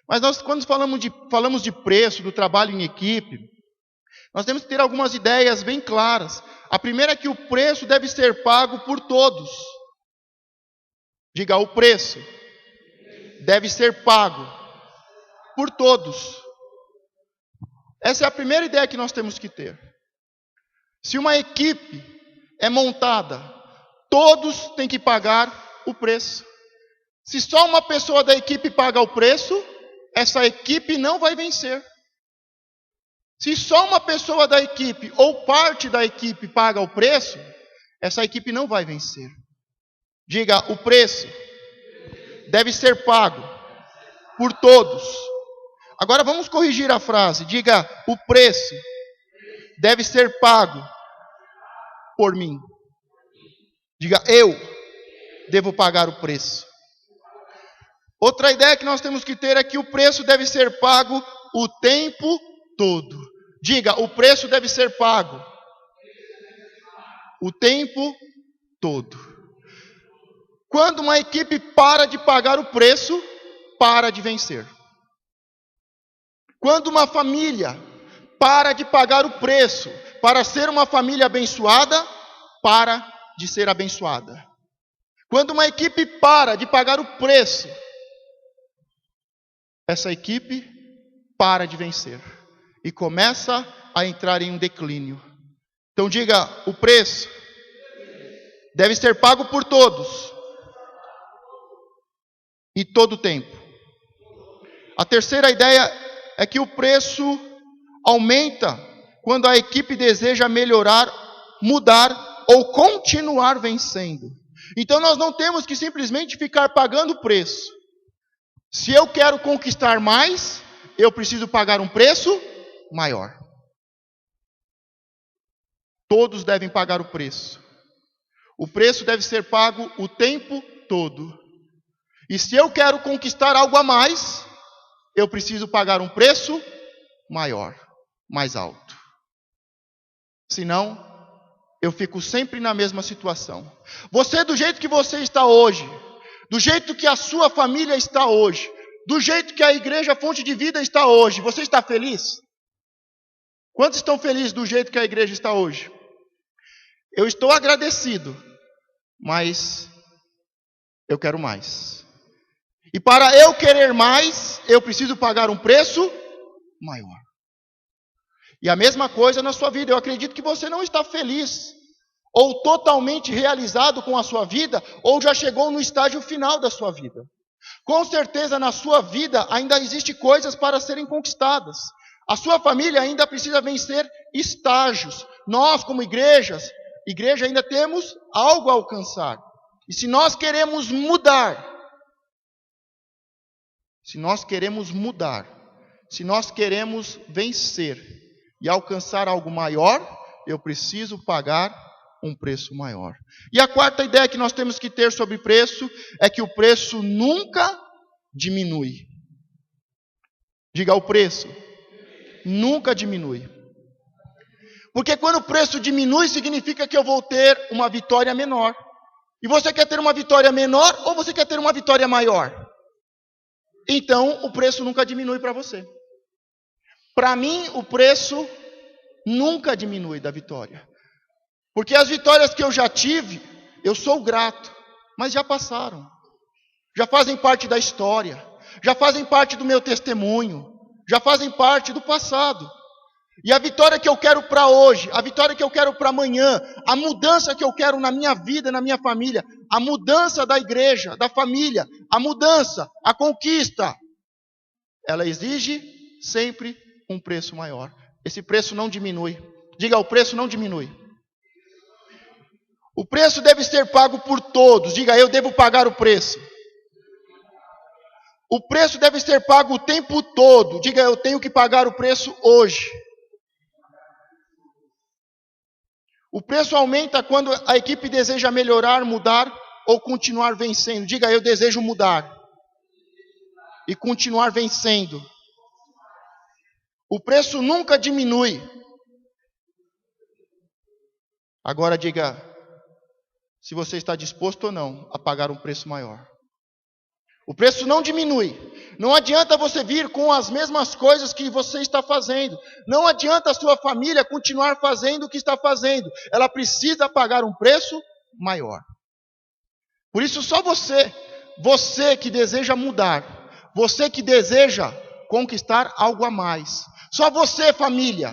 Mas nós, quando falamos de preço, do trabalho em equipe, nós temos que ter algumas ideias bem claras. A primeira é que o preço deve ser pago por todos. Diga, o preço deve ser pago por todos. Essa é a primeira ideia que nós temos que ter. Se uma equipe é montada, todos têm que pagar o preço. Se só uma pessoa da equipe paga o preço, essa equipe não vai vencer. Se só uma pessoa da equipe ou parte da equipe paga o preço, essa equipe não vai vencer. Diga, o preço deve ser pago por todos. Agora vamos corrigir a frase. Diga, o preço deve ser pago por mim. Diga, eu devo pagar o preço. Outra ideia que nós temos que ter é que o preço deve ser pago o tempo todo. Diga, o preço deve ser pago o tempo todo. Quando uma equipe para de pagar o preço, para de vencer. Quando uma família para de pagar o preço para ser uma família abençoada, para de ser abençoada. Quando uma equipe para de pagar o preço, essa equipe para de vencer e começa a entrar em um declínio. Então diga, o preço deve ser pago por todos e todo o tempo. A terceira ideia é que o preço aumenta quando a equipe deseja melhorar, mudar ou continuar vencendo. Então nós não temos que simplesmente ficar pagando o preço. Se eu quero conquistar mais, eu preciso pagar um preço maior. Todos devem pagar o preço. O preço deve ser pago o tempo todo. E se eu quero conquistar algo a mais, eu preciso pagar um preço maior, mais alto. Senão, eu fico sempre na mesma situação. Você, do jeito que você está hoje, do jeito que a sua família está hoje, do jeito que a igreja Fonte de Vida está hoje, você está feliz? Quantos estão felizes do jeito que a igreja está hoje? Eu estou agradecido, mas eu quero mais. E para eu querer mais, eu preciso pagar um preço maior. E a mesma coisa na sua vida. Eu acredito que você não está feliz, ou totalmente realizado com a sua vida, ou já chegou no estágio final da sua vida. Com certeza na sua vida ainda existem coisas para serem conquistadas. A sua família ainda precisa vencer estágios. Nós, como igreja ainda temos algo a alcançar. E se nós queremos mudar, se nós queremos vencer e alcançar algo maior, eu preciso pagar um preço maior. E a quarta ideia que nós temos que ter sobre preço é que o preço nunca diminui. Diga, o preço nunca diminui. Porque quando o preço diminui, significa que eu vou ter uma vitória menor. E você quer ter uma vitória menor ou você quer ter uma vitória maior? Então, o preço nunca diminui para você. Para mim, o preço nunca diminui da vitória. Porque as vitórias que eu já tive, eu sou grato, mas já passaram. Já fazem parte da história, já fazem parte do meu testemunho, já fazem parte do passado. E a vitória que eu quero para hoje, a vitória que eu quero para amanhã, a mudança que eu quero na minha vida, na minha família, a mudança da igreja, da família, a mudança, a conquista, ela exige sempre um preço maior. Esse preço não diminui. Diga, o preço não diminui. O preço deve ser pago por todos. Diga, eu devo pagar o preço. O preço deve ser pago o tempo todo. Diga, eu tenho que pagar o preço hoje. O preço aumenta quando a equipe deseja melhorar, mudar ou continuar vencendo. Diga, eu desejo mudar e continuar vencendo. O preço nunca diminui. Agora diga se você está disposto ou não a pagar um preço maior. O preço não diminui. Não adianta você vir com as mesmas coisas que você está fazendo. Não adianta a sua família continuar fazendo o que está fazendo. Ela precisa pagar um preço maior. Por isso só você que deseja mudar, você que deseja conquistar algo a mais. Só você família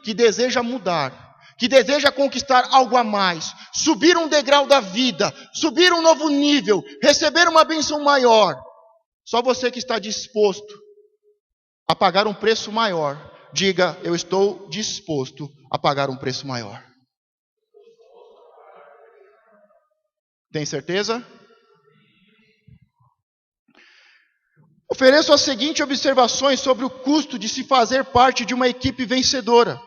que deseja mudar, que deseja conquistar algo a mais, subir um degrau da vida, subir um novo nível, receber uma bênção maior. Só você que está disposto a pagar um preço maior, diga: eu estou disposto a pagar um preço maior. Tem certeza? Ofereço as seguintes observações sobre o custo de se fazer parte de uma equipe vencedora.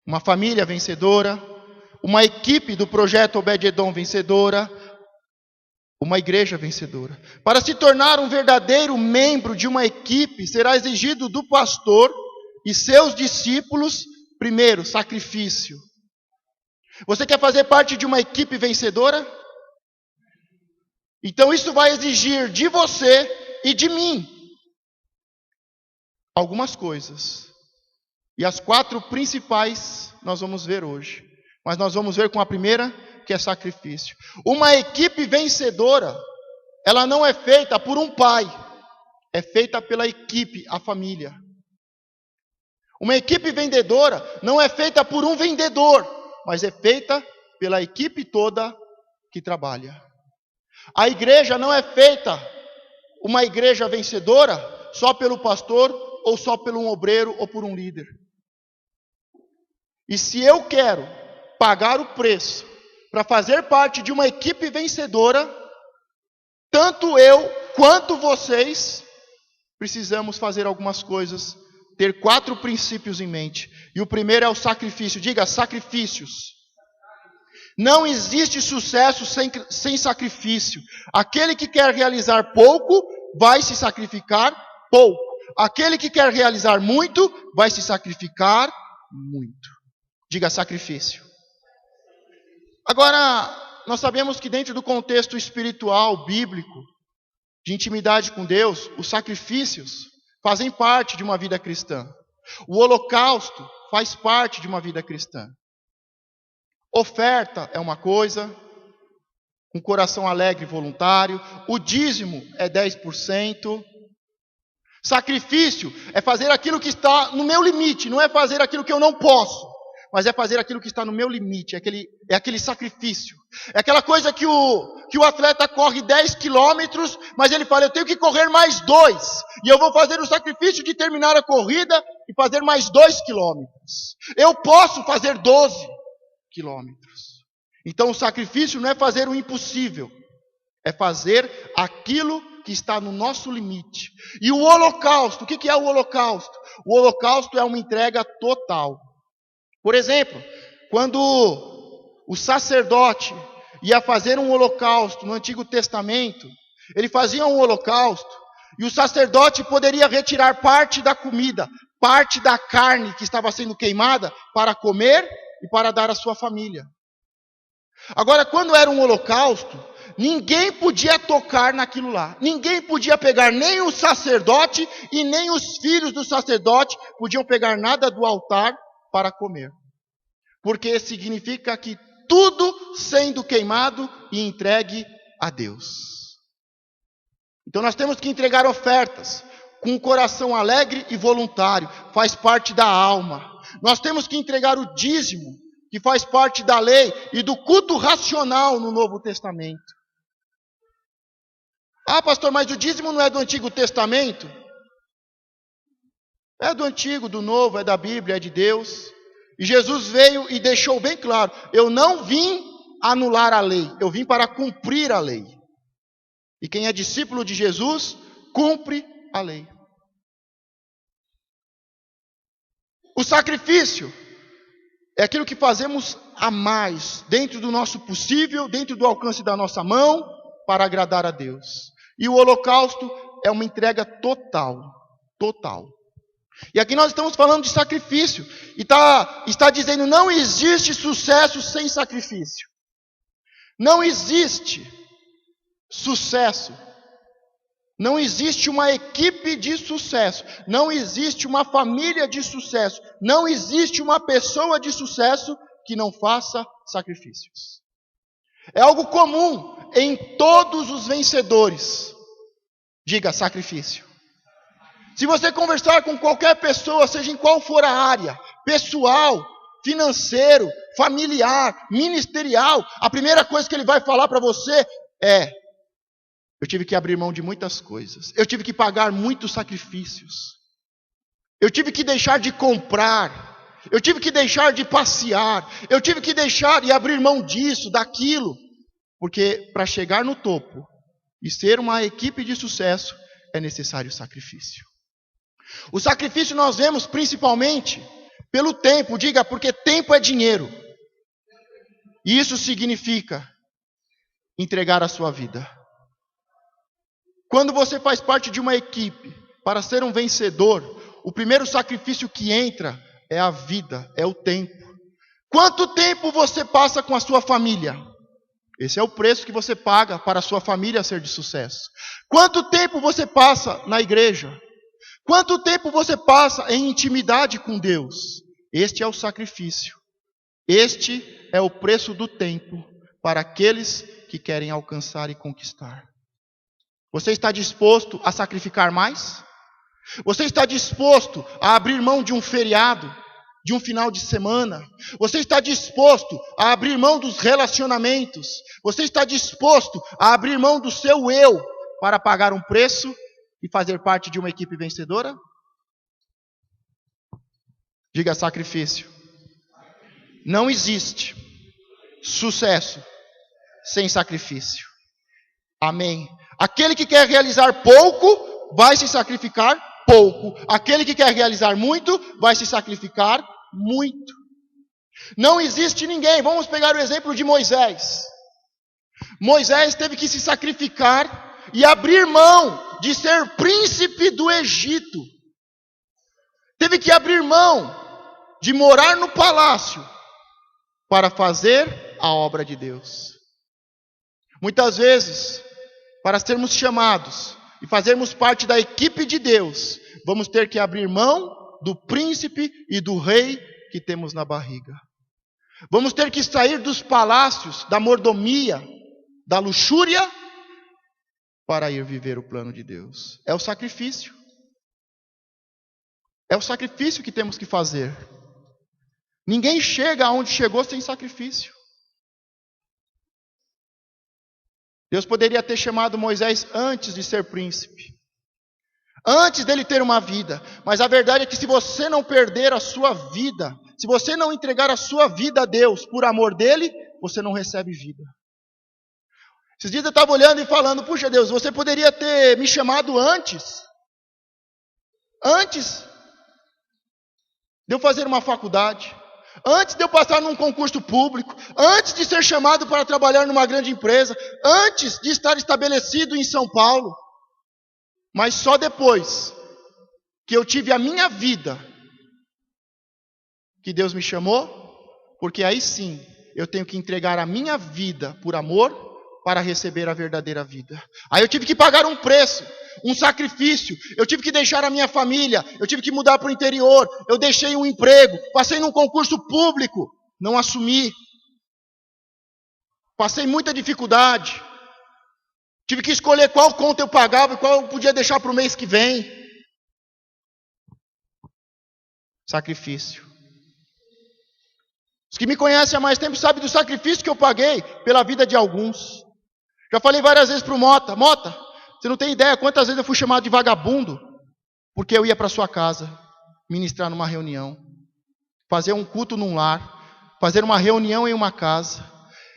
Uma família vencedora, uma equipe do projeto Obed-Edom vencedora, uma igreja vencedora. Para se tornar um verdadeiro membro de uma equipe, será exigido do pastor e seus discípulos, primeiro, sacrifício. Você quer fazer parte de uma equipe vencedora? Então isso vai exigir de você e de mim algumas coisas. E as 4 principais nós vamos ver hoje. Mas nós vamos ver com a primeira, que é sacrifício. Uma equipe vencedora, ela não é feita por um pai. É feita pela equipe, a família. Uma equipe vendedora não é feita por um vendedor, mas é feita pela equipe toda que trabalha. A igreja não é feita uma igreja vencedora só pelo pastor, ou só por um obreiro, ou por um líder. E se eu quero pagar o preço para fazer parte de uma equipe vencedora, tanto eu quanto vocês precisamos fazer algumas coisas, ter 4 princípios em mente. E o primeiro é o sacrifício. Diga: sacrifícios. Não existe sucesso sem sacrifício. Aquele que quer realizar pouco, vai se sacrificar pouco. Aquele que quer realizar muito, vai se sacrificar muito. Diga: sacrifício. Agora, nós sabemos que dentro do contexto espiritual, bíblico, de intimidade com Deus, os sacrifícios fazem parte de uma vida cristã. O holocausto faz parte de uma vida cristã. Oferta é uma coisa, um coração alegre e voluntário. O dízimo é 10%. Sacrifício é fazer aquilo que está no meu limite, não é fazer aquilo que eu não posso, mas é fazer aquilo que está no meu limite, é aquele sacrifício. É aquela coisa que o atleta corre 10 quilômetros, mas ele fala: eu tenho que correr mais 2, e eu vou fazer o sacrifício de terminar a corrida e fazer mais 2 quilômetros. Eu posso fazer 12 quilômetros. Então o sacrifício não é fazer o impossível, é fazer aquilo que está no nosso limite. E o holocausto, o que é o holocausto? O holocausto é uma entrega total. Por exemplo, quando o sacerdote ia fazer um holocausto no Antigo Testamento, ele fazia um holocausto e o sacerdote poderia retirar parte da comida, parte da carne que estava sendo queimada para comer e para dar à sua família. Agora, quando era um holocausto, ninguém podia tocar naquilo lá. Ninguém podia pegar, nem o sacerdote e nem os filhos do sacerdote podiam pegar nada do altar para comer. Porque significa que tudo sendo queimado e entregue a Deus. Então nós temos que entregar ofertas com um coração alegre e voluntário, faz parte da alma. Nós temos que entregar o dízimo, que faz parte da lei e do culto racional no Novo Testamento. Ah, pastor, mas o dízimo não é do Antigo Testamento? É do Antigo, do Novo, é da Bíblia, é de Deus. E Jesus veio e deixou bem claro: eu não vim anular a lei, eu vim para cumprir a lei. E quem é discípulo de Jesus, cumpre a lei. O sacrifício é aquilo que fazemos a mais, dentro do nosso possível, dentro do alcance da nossa mão, para agradar a Deus. E o holocausto é uma entrega total, total. E aqui nós estamos falando de sacrifício. E está dizendo: não existe sucesso sem sacrifício. Não existe. sucesso. Não existe uma equipe de sucesso, não existe uma família de sucesso, não existe uma pessoa de sucesso que não faça sacrifícios. É algo comum em todos os vencedores. Diga, sacrifício. Se você conversar com qualquer pessoa, seja em qual for a área, pessoal, financeiro, familiar, ministerial, a primeira coisa que ele vai falar para você é: eu tive que abrir mão de muitas coisas. Eu tive que pagar muitos sacrifícios. Eu tive que deixar de comprar. Eu tive que deixar de passear. Eu tive que deixar e abrir mão disso, daquilo. Porque para chegar no topo e ser uma equipe de sucesso, é necessário sacrifício. O sacrifício nós vemos principalmente pelo tempo. Diga, porque tempo é dinheiro. E isso significa entregar a sua vida. Quando você faz parte de uma equipe, para ser um vencedor, o primeiro sacrifício que entra é a vida, é o tempo. Quanto tempo você passa com a sua família? Esse é o preço que você paga para a sua família ser de sucesso. Quanto tempo você passa na igreja? Quanto tempo você passa em intimidade com Deus? Este é o sacrifício. Este é o preço do tempo para aqueles que querem alcançar e conquistar. Você está disposto a sacrificar mais? Você está disposto a abrir mão de um feriado, de um final de semana? Você está disposto a abrir mão dos relacionamentos? Você está disposto a abrir mão do seu eu para pagar um preço e fazer parte de uma equipe vencedora? Diga, sacrifício. Não existe sucesso sem sacrifício. Amém. Aquele que quer realizar pouco, vai se sacrificar pouco. Aquele que quer realizar muito, vai se sacrificar muito. Não existe ninguém. Vamos pegar o exemplo de Moisés. Moisés teve que se sacrificar e abrir mão de ser príncipe do Egito. Teve que abrir mão de morar no palácio para fazer a obra de Deus. Muitas vezes, para sermos chamados e fazermos parte da equipe de Deus, vamos ter que abrir mão do príncipe e do rei que temos na barriga. Vamos ter que sair dos palácios, da mordomia, da luxúria, para ir viver o plano de Deus. É o sacrifício. É o sacrifício que temos que fazer. Ninguém chega aonde chegou sem sacrifício. Deus poderia ter chamado Moisés antes de ser príncipe, antes dele ter uma vida. Mas a verdade é que se você não perder a sua vida, se você não entregar a sua vida a Deus por amor dele, você não recebe vida. Esses dias eu estava olhando e falando: puxa Deus, você poderia ter me chamado antes de eu fazer uma faculdade, antes de eu passar num concurso público, antes de ser chamado para trabalhar numa grande empresa, antes de estar estabelecido em São Paulo. Mas só depois que eu tive a minha vida, que Deus me chamou, porque aí sim eu tenho que entregar a minha vida por amor para receber a verdadeira vida. Aí eu tive que pagar um preço, um sacrifício. Eu tive que deixar a minha família, eu tive que mudar para o interior, eu deixei um emprego, passei num concurso público, não assumi. Passei muita dificuldade. Tive que escolher qual conta eu pagava e qual eu podia deixar para o mês que vem. Sacrifício. Os que me conhecem há mais tempo sabem do sacrifício que eu paguei pela vida de alguns. Já falei várias vezes para o Mota: Mota, você não tem ideia quantas vezes eu fui chamado de vagabundo, porque eu ia para sua casa, ministrar numa reunião, fazer um culto num lar, fazer uma reunião em uma casa.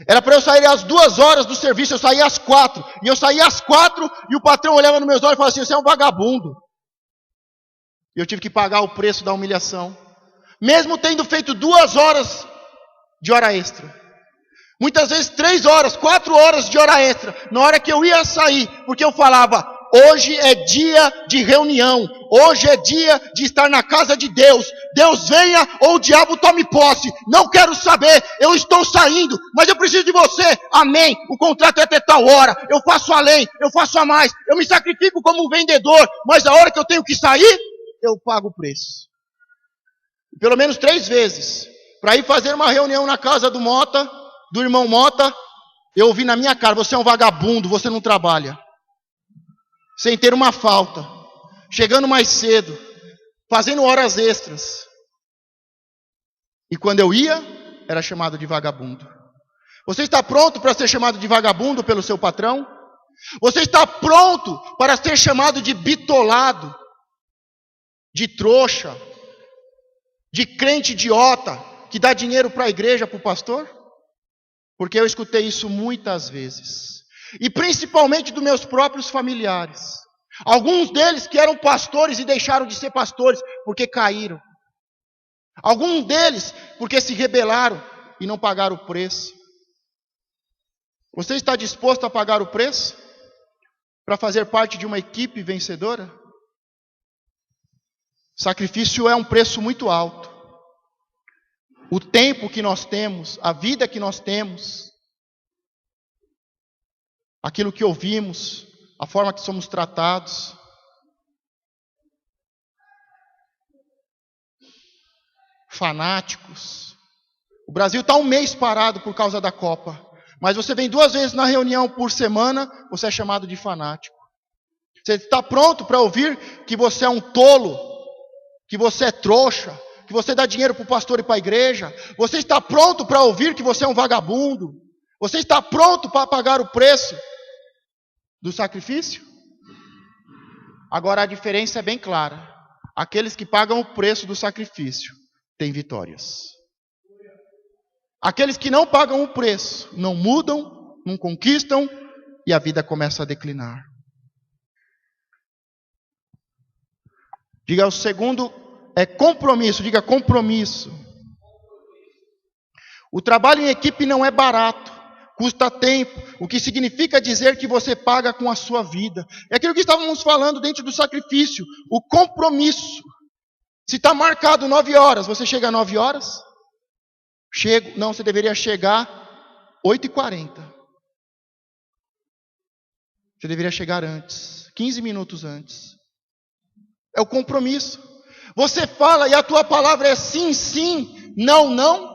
Era para eu sair às 2 horas do serviço, eu saía às 4. E eu saía às 4 e o patrão olhava nos meus olhos e falava assim: você é um vagabundo. E eu tive que pagar o preço da humilhação, mesmo tendo feito 2 horas de hora extra. Muitas vezes 3 horas, 4 horas de hora extra, na hora que eu ia sair, porque eu falava: hoje é dia de reunião, hoje é dia de estar na casa de Deus, Deus venha ou o diabo tome posse. Não quero saber, eu estou saindo, mas eu preciso de você. Amém. O contrato é até tal hora. Eu faço além, eu faço a mais. Eu me sacrifico como um vendedor, mas a hora que eu tenho que sair, eu pago o preço. Pelo menos 3 vezes. Para ir fazer uma reunião na casa do Mota, do irmão Mota, eu ouvi na minha cara: você é um vagabundo, você não trabalha. Sem ter uma falta. Chegando mais cedo. Fazendo horas extras. E quando eu ia, era chamado de vagabundo. Você está pronto para ser chamado de vagabundo pelo seu patrão? Você está pronto para ser chamado de bitolado? De trouxa? De crente idiota? Que dá dinheiro para a igreja, para o pastor? Porque eu escutei isso muitas vezes. E principalmente dos meus próprios familiares. Alguns deles que eram pastores e deixaram de ser pastores porque caíram. Alguns deles porque se rebelaram e não pagaram o preço. Você está disposto a pagar o preço para fazer parte de uma equipe vencedora? Sacrifício é um preço muito alto. O tempo que nós temos, a vida que nós temos, aquilo que ouvimos, a forma que somos tratados. Fanáticos. O Brasil está 1 mês parado por causa da Copa. Mas você vem 2 vezes na reunião por semana, você é chamado de fanático. Você está pronto para ouvir que você é um tolo, que você é trouxa, que você dá dinheiro para o pastor e para a igreja? Você está pronto para ouvir que você é um vagabundo? Você está pronto para pagar o preço do sacrifício? Agora a diferença é bem clara. Aqueles que pagam o preço do sacrifício têm vitórias. Aqueles que não pagam o preço não mudam, não conquistam e a vida começa a declinar. Diga, o segundo é compromisso. Diga, compromisso. O trabalho em equipe não é barato. Custa tempo, o que significa dizer que você paga com a sua vida. É aquilo que estávamos falando dentro do sacrifício, o compromisso. Se está marcado 9 horas, você chega às 9 horas? Chego. Não, você deveria chegar 8h40. Você deveria chegar antes, 15 minutos antes. É o compromisso. Você fala e a tua palavra é sim, sim, não, não.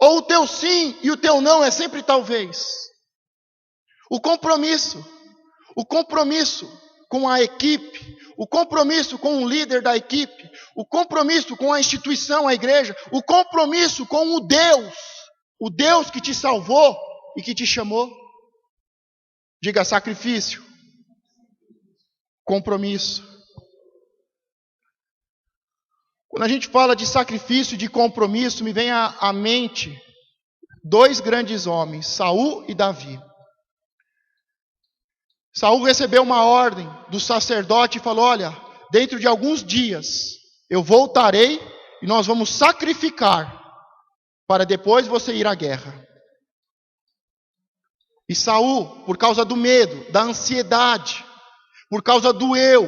Ou o teu sim e o teu não é sempre talvez. O compromisso com a equipe, o compromisso com o líder da equipe, o compromisso com a instituição, a igreja, o compromisso com o Deus que te salvou e que te chamou. Diga, sacrifício, compromisso. Quando a gente fala de sacrifício, de compromisso, me vem à mente 2 grandes homens, Saul e Davi. Saul recebeu uma ordem do sacerdote e falou: olha, dentro de alguns dias eu voltarei e nós vamos sacrificar para depois você ir à guerra. E Saul, por causa do medo, da ansiedade, por causa do eu,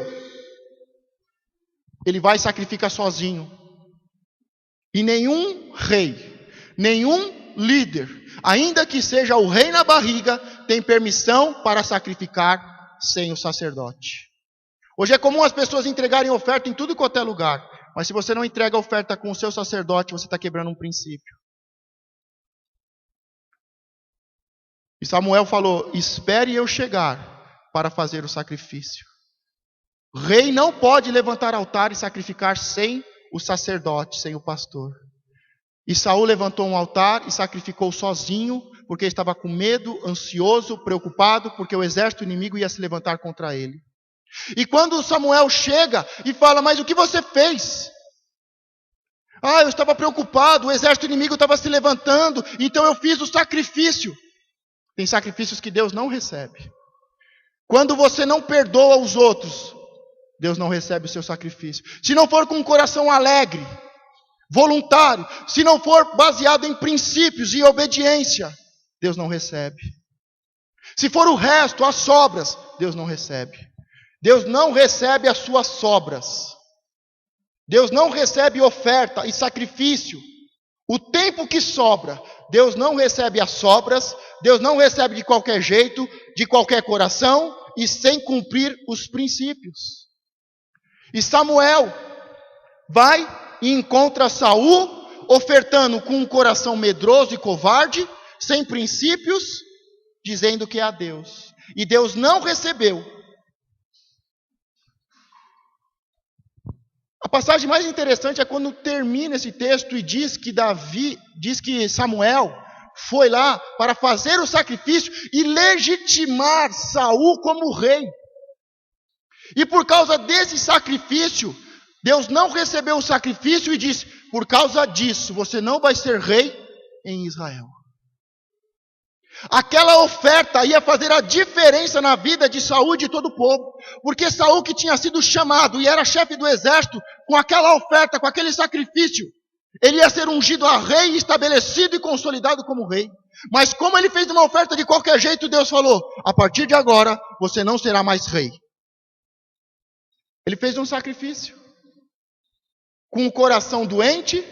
ele vai sacrificar sozinho. E nenhum rei, nenhum líder, ainda que seja o rei na barriga, tem permissão para sacrificar sem o sacerdote. Hoje é comum as pessoas entregarem oferta em tudo quanto é lugar. Mas se você não entrega a oferta com o seu sacerdote, você está quebrando um princípio. E Samuel falou: espere eu chegar para fazer o sacrifício. O rei não pode levantar altar e sacrificar sem o sacerdote, sem o pastor. E Saul levantou um altar e sacrificou sozinho, porque estava com medo, ansioso, preocupado, porque o exército inimigo ia se levantar contra ele. E quando Samuel chega e fala: mas o que você fez? Eu estava preocupado, o exército inimigo estava se levantando, então eu fiz o sacrifício. Tem sacrifícios que Deus não recebe. Quando você não perdoa os outros, Deus não recebe o seu sacrifício. Se não for com um coração alegre, voluntário, se não for baseado em princípios e obediência, Deus não recebe. Se for o resto, as sobras, Deus não recebe. Deus não recebe as suas sobras. Deus não recebe oferta e sacrifício. O tempo que sobra, Deus não recebe as sobras, Deus não recebe de qualquer jeito, de qualquer coração e sem cumprir os princípios. E Samuel vai e encontra Saul ofertando com um coração medroso e covarde, sem princípios, dizendo que é a Deus. E Deus não recebeu. A passagem mais interessante é quando termina esse texto e diz que Samuel foi lá para fazer o sacrifício e legitimar Saul como rei. E por causa desse sacrifício, Deus não recebeu o sacrifício e disse: por causa disso, você não vai ser rei em Israel. Aquela oferta ia fazer a diferença na vida de Saul e de todo o povo. Porque Saul, que tinha sido chamado e era chefe do exército, com aquela oferta, com aquele sacrifício, ele ia ser ungido a rei, estabelecido e consolidado como rei. Mas como ele fez uma oferta de qualquer jeito, Deus falou: a partir de agora, você não será mais rei. Ele fez um sacrifício, com o coração doente,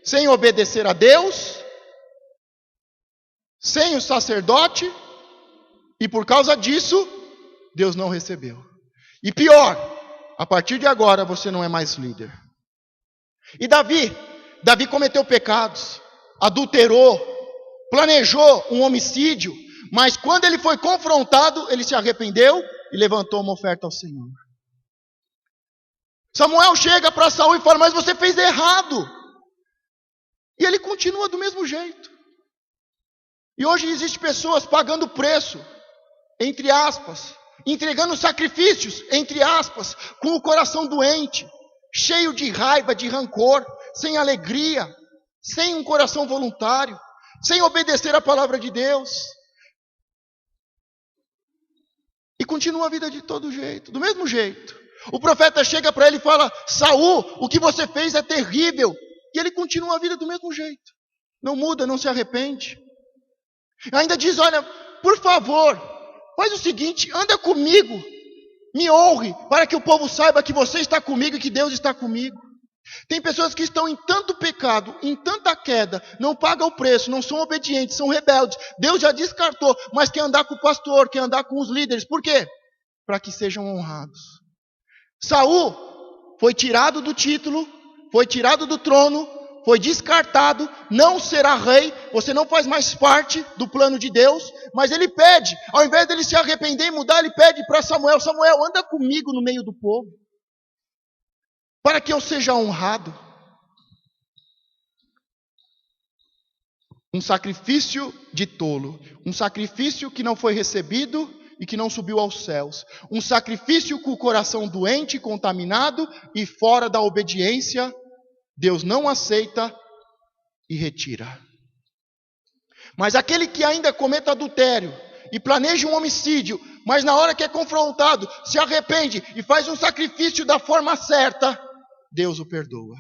sem obedecer a Deus, sem o sacerdote, e por causa disso, Deus não recebeu. E pior, a partir de agora você não é mais líder. E Davi cometeu pecados, adulterou, planejou um homicídio, mas quando ele foi confrontado, ele se arrependeu e levantou uma oferta ao Senhor. Samuel chega para Saul e fala: mas você fez errado. E ele continua do mesmo jeito. E hoje existem pessoas pagando preço, entre aspas, entregando sacrifícios, entre aspas, com o coração doente, cheio de raiva, de rancor, sem alegria, sem um coração voluntário, sem obedecer a palavra de Deus. E continua a vida de todo jeito, do mesmo jeito. O profeta chega para ele e fala: Saul, o que você fez é terrível. E ele continua a vida do mesmo jeito. Não muda, não se arrepende. Ainda diz: olha, por favor, faz o seguinte, anda comigo, me honre, para que o povo saiba que você está comigo e que Deus está comigo. Tem pessoas que estão em tanto pecado, em tanta queda, não pagam o preço, não são obedientes, são rebeldes. Deus já descartou, mas quer andar com o pastor, quer andar com os líderes. Por quê? Para que sejam honrados. Saul foi tirado do título, foi tirado do trono, foi descartado, não será rei, você não faz mais parte do plano de Deus, mas ele pede, ao invés dele se arrepender e mudar, ele pede para Samuel: Samuel, anda comigo no meio do povo, para que eu seja honrado. Um sacrifício de tolo, um sacrifício que não foi recebido e que não subiu aos céus, um sacrifício com o coração doente, contaminado e fora da obediência, Deus não aceita e retira. Mas aquele que ainda cometa adultério e planeja um homicídio, mas na hora que é confrontado, se arrepende e faz um sacrifício da forma certa, Deus o perdoa.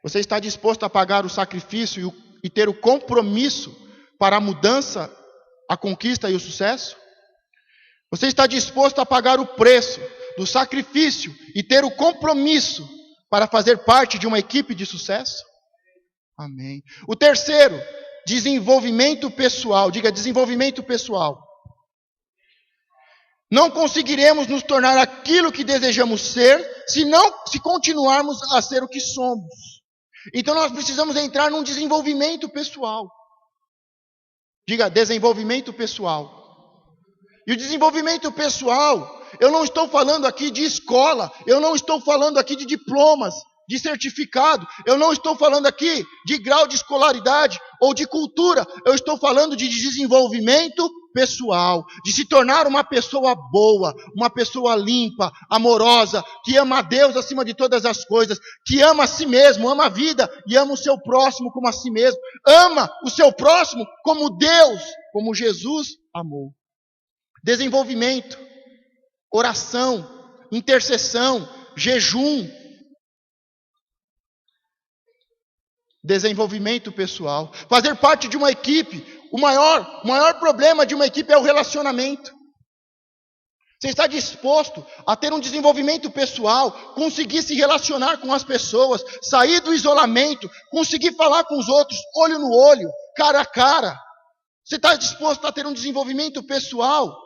Você está disposto a pagar o sacrifício e ter o compromisso para a mudança, a conquista e o sucesso? Você está disposto a pagar o preço do sacrifício e ter o compromisso para fazer parte de uma equipe de sucesso? Amém. O terceiro, desenvolvimento pessoal. Diga: desenvolvimento pessoal. Não conseguiremos nos tornar aquilo que desejamos ser se continuarmos a ser o que somos. Então nós precisamos entrar num desenvolvimento pessoal. Diga: desenvolvimento pessoal. E o desenvolvimento pessoal, eu não estou falando aqui de escola, eu não estou falando aqui de diplomas, de certificado, eu não estou falando aqui de grau de escolaridade ou de cultura, eu estou falando de desenvolvimento pessoal, de se tornar uma pessoa boa, uma pessoa limpa, amorosa, que ama a Deus acima de todas as coisas, que ama a si mesmo, ama a vida e ama o seu próximo como a si mesmo, ama o seu próximo como Deus, como Jesus amou. Desenvolvimento, oração, intercessão, jejum. Desenvolvimento pessoal. Fazer parte de uma equipe. O maior problema de uma equipe é o relacionamento. Você está disposto a ter um desenvolvimento pessoal, conseguir se relacionar com as pessoas, sair do isolamento, conseguir falar com os outros, olho no olho, cara a cara. Você está disposto a ter um desenvolvimento pessoal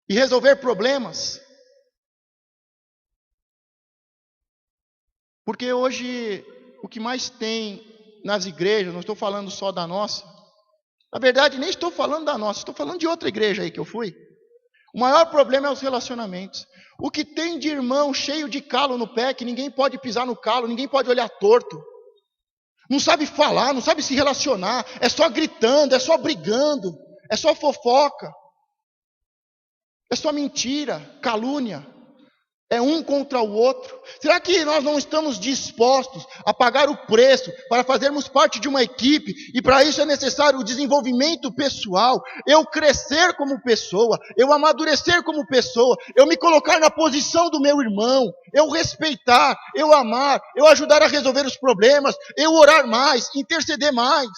e resolver problemas? Porque hoje o que mais tem nas igrejas, não estou falando só da nossa, na verdade nem estou falando da nossa, estou falando de outra igreja aí que eu fui. O maior problema é os relacionamentos. O que tem de irmão cheio de calo no pé, que ninguém pode pisar no calo, ninguém pode olhar torto. Não sabe falar, não sabe se relacionar, é só gritando, é só brigando, é só fofoca, é só mentira, calúnia. É um contra o outro. Será que nós não estamos dispostos a pagar o preço para fazermos parte de uma equipe? E para isso é necessário o desenvolvimento pessoal. Eu crescer como pessoa. Eu amadurecer como pessoa. Eu me colocar na posição do meu irmão. Eu respeitar. Eu amar. Eu ajudar a resolver os problemas. Eu orar mais. Interceder mais.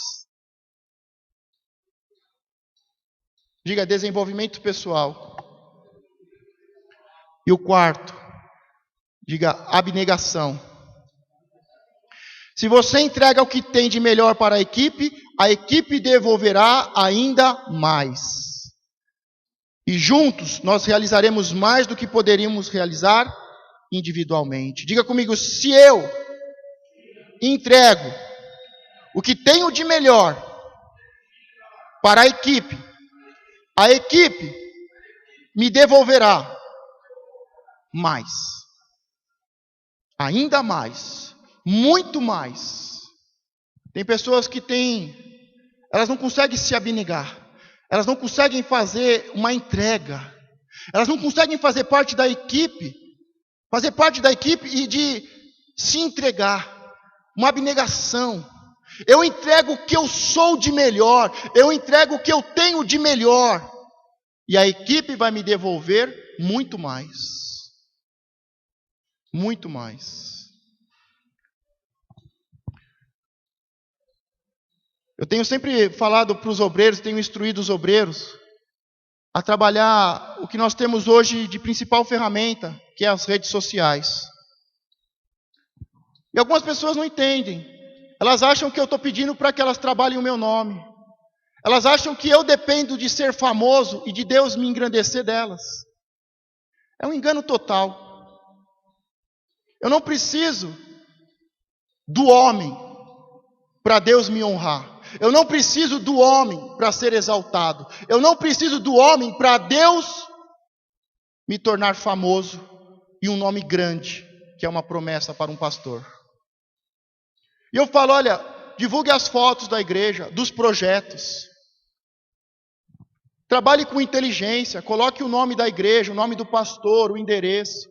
Diga desenvolvimento pessoal. E o quarto. Diga abnegação. Se você entrega o que tem de melhor para a equipe devolverá ainda mais. E juntos nós realizaremos mais do que poderíamos realizar individualmente. Diga comigo, se eu entrego o que tenho de melhor para a equipe me devolverá mais. Ainda mais, muito mais. Tem pessoas que elas não conseguem se abnegar, elas não conseguem fazer uma entrega, elas não conseguem fazer parte da equipe e de se entregar, uma abnegação. Eu entrego o que eu sou de melhor, eu entrego o que eu tenho de melhor, e a equipe vai me devolver muito mais. Muito mais. Eu tenho sempre falado para os obreiros, tenho instruído os obreiros a trabalhar o que nós temos hoje de principal ferramenta, que é as redes sociais. E algumas pessoas não entendem. Elas acham que eu estou pedindo para que elas trabalhem o meu nome. Elas acham que eu dependo de ser famoso e de Deus me engrandecer delas. É um engano total. Eu não preciso do homem para Deus me honrar. Eu não preciso do homem para ser exaltado. Eu não preciso do homem para Deus me tornar famoso e um nome grande, que é uma promessa para um pastor. E eu falo, olha, divulgue as fotos da igreja, dos projetos. Trabalhe com inteligência, coloque o nome da igreja, o nome do pastor, o endereço.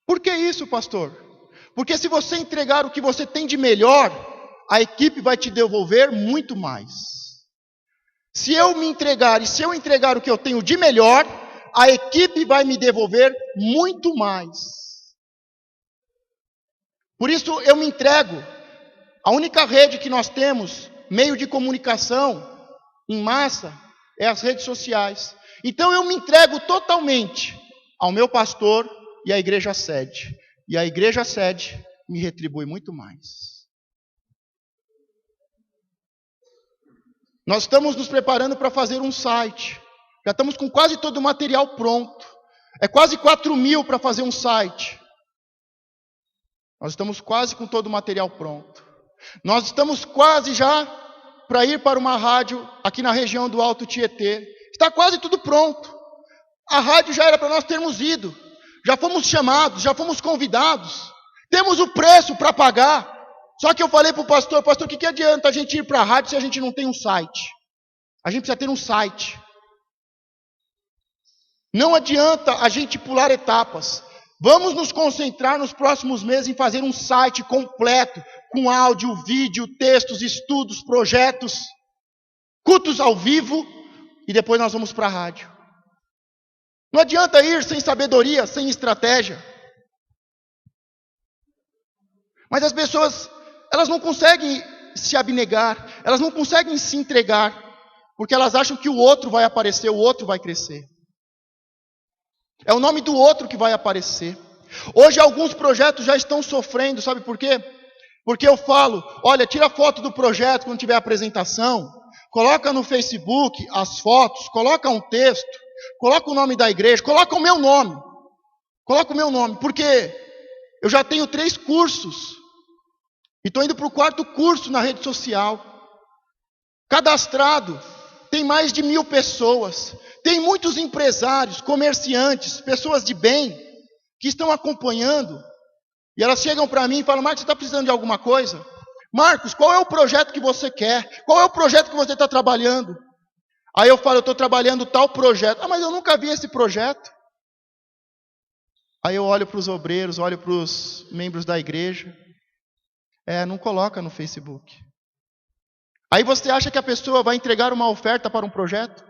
Por que isso, pastor? Porque se você entregar o que você tem de melhor, a equipe vai te devolver muito mais. Se eu me entregar e se eu entregar o que eu tenho de melhor, a equipe vai me devolver muito mais. Por isso eu me entrego. A única rede que nós temos, meio de comunicação em massa, é as redes sociais. Então eu me entrego totalmente ao meu pastor e à igreja sede. E a igreja sede me retribui muito mais. Nós estamos nos preparando para fazer um site. Já estamos com quase todo o material pronto. É quase 4.000 para fazer um site. Nós estamos quase com todo o material pronto. Nós estamos quase já para ir para uma rádio aqui na região do Alto Tietê. Está quase tudo pronto. A rádio já era para nós termos ido. Já fomos chamados, já fomos convidados. Temos o preço para pagar. Só que eu falei para o pastor, o que adianta a gente ir para a rádio se a gente não tem um site? A gente precisa ter um site. Não adianta a gente pular etapas. Vamos nos concentrar nos próximos meses em fazer um site completo, com áudio, vídeo, textos, estudos, projetos, cultos ao vivo, e depois nós vamos para a rádio. Não adianta ir sem sabedoria, sem estratégia. Mas as pessoas, elas não conseguem se abnegar, elas não conseguem se entregar, Porque elas acham que o outro vai aparecer, o outro vai crescer. É o nome do outro que vai aparecer. Hoje alguns projetos já estão sofrendo, sabe por quê? Porque eu falo, olha, tira a foto do projeto quando tiver apresentação, coloca no Facebook as fotos, coloca um texto, coloca o nome da igreja, coloca o meu nome. Coloca o meu nome, porque eu já tenho 3 cursos e estou indo para o 4º curso na rede social. Cadastrado, tem mais de 1.000 pessoas. Tem muitos empresários, comerciantes, pessoas de bem, que estão acompanhando. E elas chegam para mim e falam, Marcos, você está precisando de alguma coisa? Marcos, qual é o projeto que você quer? Qual é o projeto que você está trabalhando? Aí eu falo, eu estou trabalhando tal projeto. Ah, mas eu nunca vi esse projeto. Aí eu olho para os obreiros, olho para os membros da igreja. Não coloca no Facebook. Aí você acha que a pessoa vai entregar uma oferta para um projeto?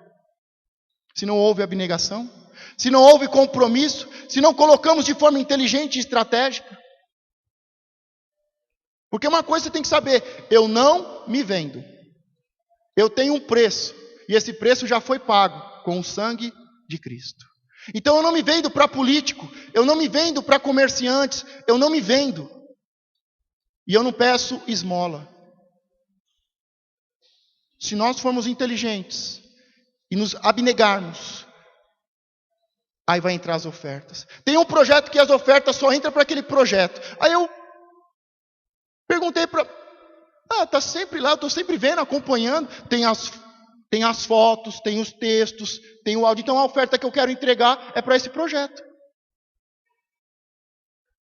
Se não houve abnegação? Se não houve compromisso? Se não colocamos de forma inteligente e estratégica? Porque uma coisa você tem que saber, eu não me vendo. Eu tenho um preço, e esse preço já foi pago com o sangue de Cristo. Então eu não me vendo para político, eu não me vendo para comerciantes, eu não me vendo. E eu não peço esmola. Se nós formos inteligentes e nos abnegarmos, aí vai entrar as ofertas. Tem um projeto que as ofertas só entram para aquele projeto. Aí eu perguntei para... está sempre lá, eu estou sempre vendo, acompanhando. Tem as fotos, tem os textos, tem o áudio. Então a oferta que eu quero entregar é para esse projeto.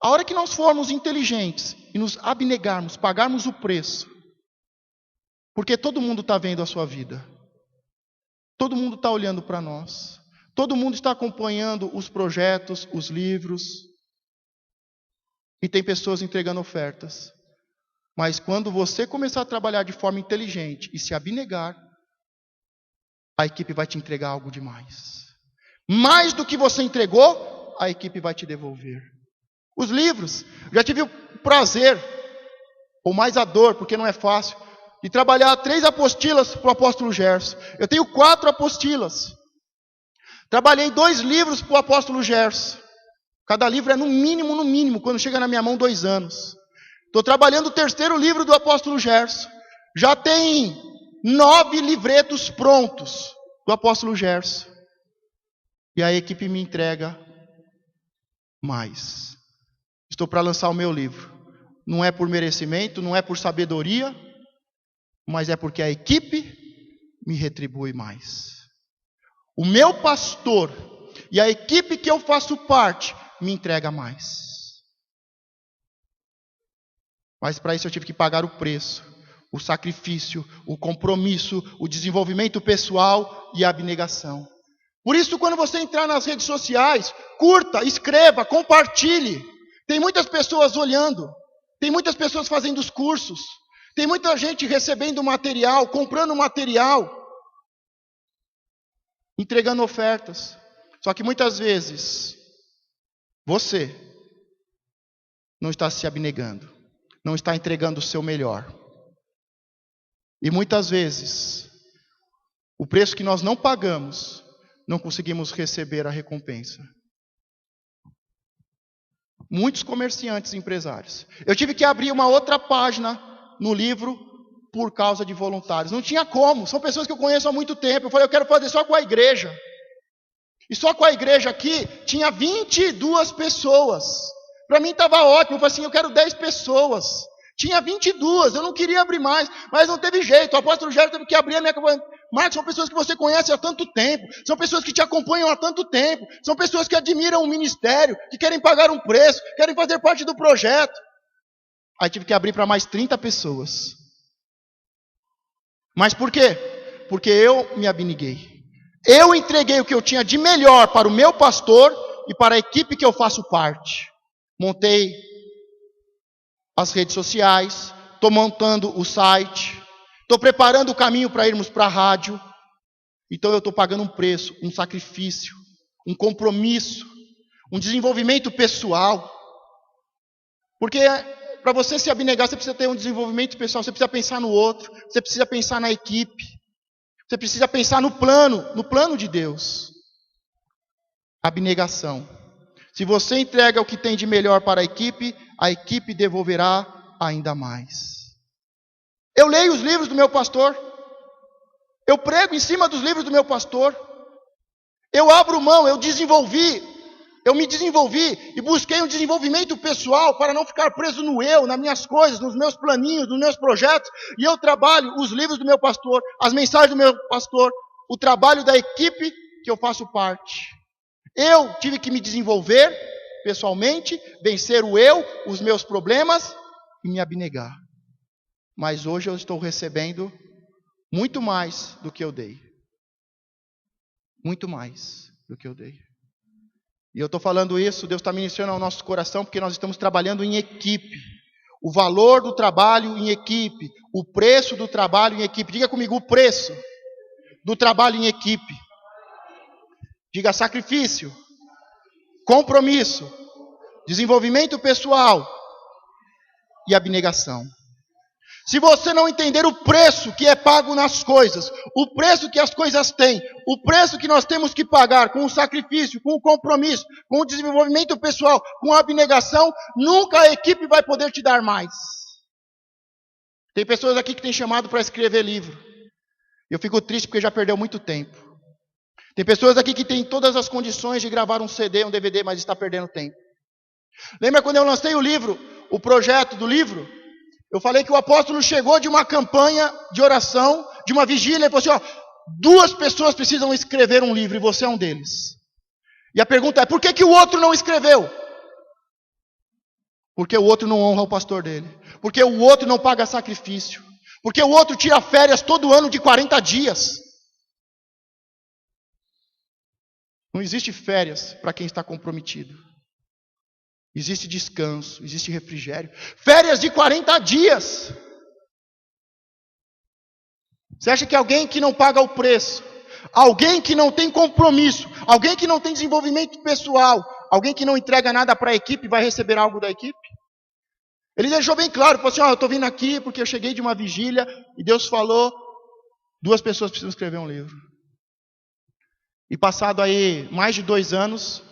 A hora que nós formos inteligentes e nos abnegarmos, pagarmos o preço, porque todo mundo está vendo a sua vida. Todo mundo está olhando para nós. Todo mundo está acompanhando os projetos, os livros. E tem pessoas entregando ofertas. Mas quando você começar a trabalhar de forma inteligente e se abnegar, a equipe vai te entregar algo demais. Mais do que você entregou, a equipe vai te devolver. Os livros, já tive o prazer, ou mais a dor, porque não é fácil, de trabalhar 3 apostilas para o apóstolo Gerson. Eu tenho 4 apostilas. Trabalhei 2 livros para o apóstolo Gerson. Cada livro é no mínimo, quando chega na minha mão, 2 anos. Estou trabalhando o 3º livro do apóstolo Gerson. Já tem 9 livretos prontos do apóstolo Gerson. E a equipe me entrega mais. Estou para lançar o meu livro. Não é por merecimento, não é por sabedoria, mas é porque a equipe me retribui mais. O meu pastor e a equipe que eu faço parte me entrega mais. Mas para isso eu tive que pagar o preço, o sacrifício, o compromisso, o desenvolvimento pessoal e a abnegação. Por isso, quando você entrar nas redes sociais, curta, escreva, compartilhe. Tem muitas pessoas olhando, tem muitas pessoas fazendo os cursos. Tem muita gente recebendo material, comprando material, entregando ofertas. Só que muitas vezes, você não está se abnegando, não está entregando o seu melhor. E muitas vezes, o preço que nós não pagamos, não conseguimos receber a recompensa. Muitos comerciantes e empresários. Eu tive que abrir uma outra página no livro por causa de voluntários. Não tinha como. São pessoas que eu conheço há muito tempo. Eu falei, eu quero fazer só com a igreja. E só com a igreja aqui tinha 22 pessoas. Para mim estava ótimo. Eu falei assim, eu quero 10 pessoas. Tinha 22, eu não queria abrir mais, mas não teve jeito. O apóstolo Gerson teve que abrir a minha... Marcos, são pessoas que você conhece há tanto tempo. São pessoas que te acompanham há tanto tempo. São pessoas que admiram o ministério, que querem pagar um preço, querem fazer parte do projeto. Aí tive que abrir para mais 30 pessoas. Mas por quê? Porque eu me abneguei. Eu entreguei o que eu tinha de melhor para o meu pastor e para a equipe que eu faço parte. Montei as redes sociais, estou montando o site, estou preparando o caminho para irmos para a rádio. Então eu estou pagando um preço, um sacrifício, um compromisso, um desenvolvimento pessoal. Porque para você se abnegar, você precisa ter um desenvolvimento pessoal, você precisa pensar no outro, você precisa pensar na equipe. Você precisa pensar no plano de Deus. Abnegação. Se você entrega o que tem de melhor para a equipe devolverá ainda mais. Eu leio os livros do meu pastor. Eu prego em cima dos livros do meu pastor. Eu abro mão, eu me desenvolvi e busquei um desenvolvimento pessoal para não ficar preso no eu, nas minhas coisas, nos meus planinhos, nos meus projetos. E eu trabalho os livros do meu pastor, as mensagens do meu pastor, o trabalho da equipe que eu faço parte. Eu tive que me desenvolver pessoalmente, vencer o eu, os meus problemas e me abnegar. Mas hoje eu estou recebendo muito mais do que eu dei. Muito mais do que eu dei. E eu estou falando isso, Deus está ministrando ao nosso coração, porque nós estamos trabalhando em equipe. O valor do trabalho em equipe, o preço do trabalho em equipe. Diga comigo, o preço do trabalho em equipe. Diga sacrifício, compromisso, desenvolvimento pessoal e abnegação. Se você não entender o preço que é pago nas coisas, o preço que as coisas têm, o preço que nós temos que pagar com o sacrifício, com o compromisso, com o desenvolvimento pessoal, com a abnegação, nunca a equipe vai poder te dar mais. Tem pessoas aqui que têm chamado para escrever livro. Eu fico triste porque já perdeu muito tempo. Tem pessoas aqui que têm todas as condições de gravar um CD, um DVD, mas está perdendo tempo. Lembra quando eu lancei o livro, o projeto do livro? Eu falei que o apóstolo chegou de uma campanha de oração, de uma vigília, e falou assim, 2 pessoas precisam escrever um livro, e você é um deles. E a pergunta é, por que o outro não escreveu? Porque o outro não honra o pastor dele. Porque o outro não paga sacrifício. Porque o outro tira férias todo ano de 40 dias. Não existe férias para quem está comprometido. Existe descanso, existe refrigério. Férias de 40 dias. Você acha que alguém que não paga o preço, alguém que não tem compromisso, alguém que não tem desenvolvimento pessoal, alguém que não entrega nada para a equipe, vai receber algo da equipe? Ele deixou bem claro, falou assim, eu estou vindo aqui porque eu cheguei de uma vigília e Deus falou, 2 pessoas precisam escrever um livro. E passado aí mais de 2 anos,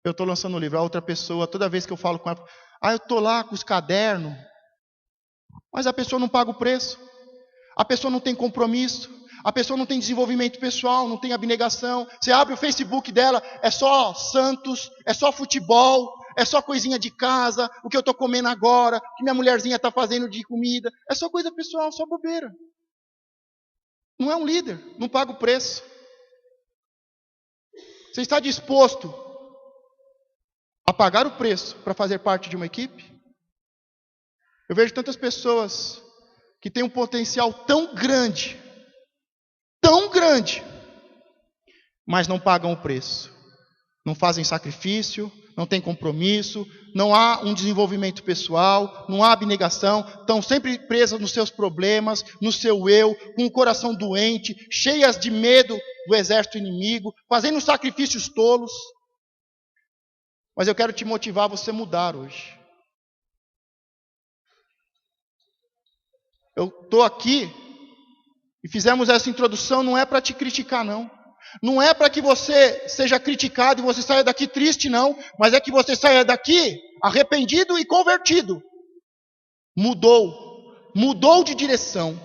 eu estou lançando um livro. A outra pessoa, toda vez que eu falo com ela, eu estou lá com os cadernos. Mas a pessoa não paga o preço. A pessoa não tem compromisso. A pessoa não tem desenvolvimento pessoal, não tem abnegação. Você abre o Facebook dela, é só Santos, é só futebol, é só coisinha de casa, o que eu estou comendo agora, o que minha mulherzinha está fazendo de comida. É só coisa pessoal, só bobeira. Não é um líder, não paga o preço. Você está disposto a pagar o preço para fazer parte de uma equipe? Eu vejo tantas pessoas que têm um potencial tão grande, mas não pagam o preço. Não fazem sacrifício, não têm compromisso, não há um desenvolvimento pessoal, não há abnegação, estão sempre presas nos seus problemas, no seu eu, com o coração doente, cheias de medo do exército inimigo, fazendo sacrifícios tolos. Mas eu quero te motivar a você mudar hoje. Eu estou aqui e fizemos essa introdução, não é para te criticar, não. Não é para que você seja criticado e você saia daqui triste, não. Mas é que você saia daqui arrependido e convertido. Mudou de direção.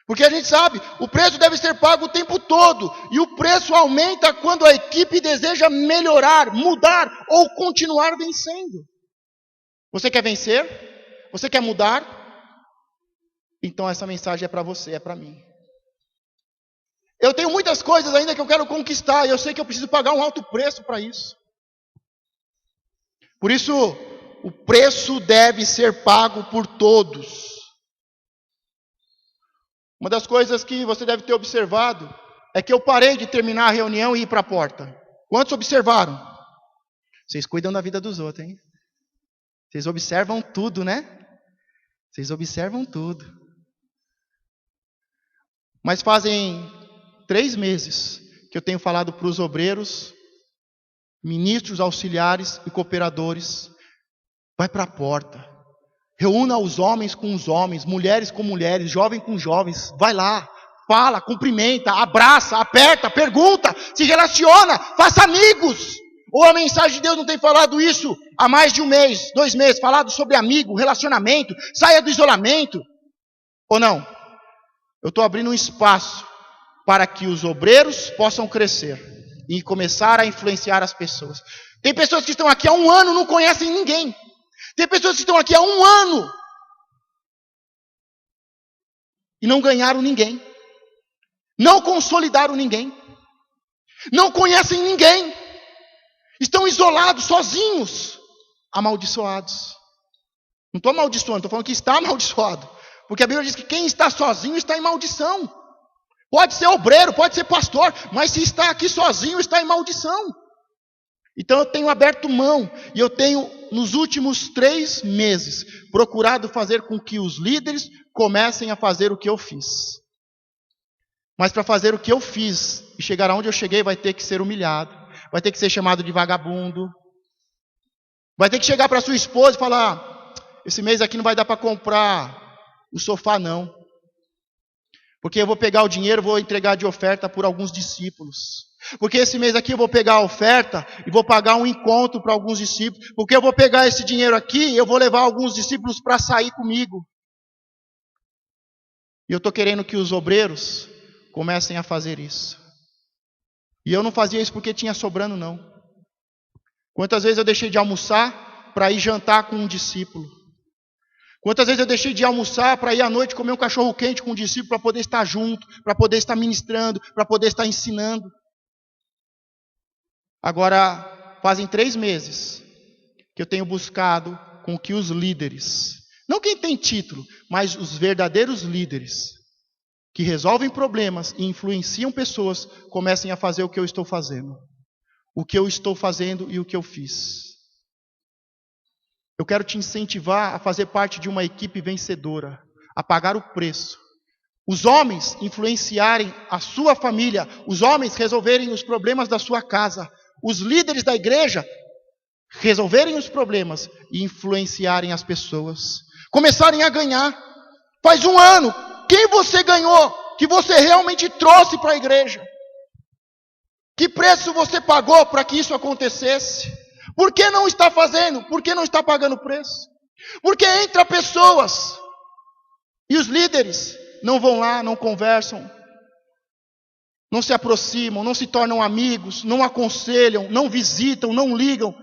Porque a gente sabe, o preço deve ser pago o tempo todo. E o preço aumenta quando a equipe deseja melhorar, mudar ou continuar vencendo. Você quer vencer? Você quer mudar? Então essa mensagem é para você, é para mim. Eu tenho muitas coisas ainda que eu quero conquistar. E eu sei que eu preciso pagar um alto preço para isso. Por isso, o preço deve ser pago por todos. Uma das coisas que você deve ter observado é que eu parei de terminar a reunião e ir para a porta. Quantos observaram? Vocês cuidam da vida dos outros, hein? Vocês observam tudo, né? Vocês observam tudo. Mas fazem 3 meses que eu tenho falado para os obreiros, ministros, auxiliares e cooperadores, vai para a porta. Reúna os homens com os homens, mulheres com mulheres, jovens com jovens. Vai lá, fala, cumprimenta, abraça, aperta, pergunta, se relaciona, faça amigos. Ou a mensagem de Deus não tem falado isso há mais de 1 mês, 2 meses, falado sobre amigo, relacionamento, saia do isolamento? Ou não? Eu estou abrindo um espaço para que os obreiros possam crescer e começar a influenciar as pessoas. Tem pessoas que estão aqui há 1 ano e não conhecem ninguém. Tem pessoas que estão aqui há 1 ano e não ganharam ninguém. Não consolidaram ninguém. Não conhecem ninguém. Estão isolados, sozinhos, amaldiçoados. Não estou amaldiçoando, estou falando que está amaldiçoado. Porque a Bíblia diz que quem está sozinho está em maldição. Pode ser obreiro, pode ser pastor, mas se está aqui sozinho, está em maldição. Então eu tenho aberto mão, e eu tenho, nos últimos 3 meses, procurado fazer com que os líderes comecem a fazer o que eu fiz. Mas para fazer o que eu fiz, e chegar aonde eu cheguei, vai ter que ser humilhado. Vai ter que ser chamado de vagabundo. Vai ter que chegar para sua esposa e falar: esse mês aqui não vai dar para comprar o sofá não. Porque eu vou pegar o dinheiro e vou entregar de oferta por alguns discípulos. Porque esse mês aqui eu vou pegar a oferta e vou pagar um encontro para alguns discípulos. Porque eu vou pegar esse dinheiro aqui e eu vou levar alguns discípulos para sair comigo. E eu estou querendo que os obreiros comecem a fazer isso. E eu não fazia isso porque tinha sobrando, não. Quantas vezes eu deixei de almoçar para ir jantar com um discípulo? Quantas vezes eu deixei de almoçar para ir à noite comer um cachorro quente com um discípulo para poder estar junto, para poder estar ministrando, para poder estar ensinando? Agora, fazem 3 meses que eu tenho buscado com que os líderes, não quem tem título, mas os verdadeiros líderes, que resolvem problemas e influenciam pessoas, comecem a fazer o que eu estou fazendo. O que eu estou fazendo e o que eu fiz. Eu quero te incentivar a fazer parte de uma equipe vencedora, a pagar o preço. Os homens influenciarem a sua família, os homens resolverem os problemas da sua casa, os líderes da igreja resolverem os problemas e influenciarem as pessoas. Começarem a ganhar. Faz 1 ano. Quem você ganhou, que você realmente trouxe para a igreja? Que preço você pagou para que isso acontecesse? Por que não está fazendo? Por que não está pagando preço? Porque entra pessoas e os líderes não vão lá, não conversam, não se aproximam, não se tornam amigos, não aconselham, não visitam, não ligam,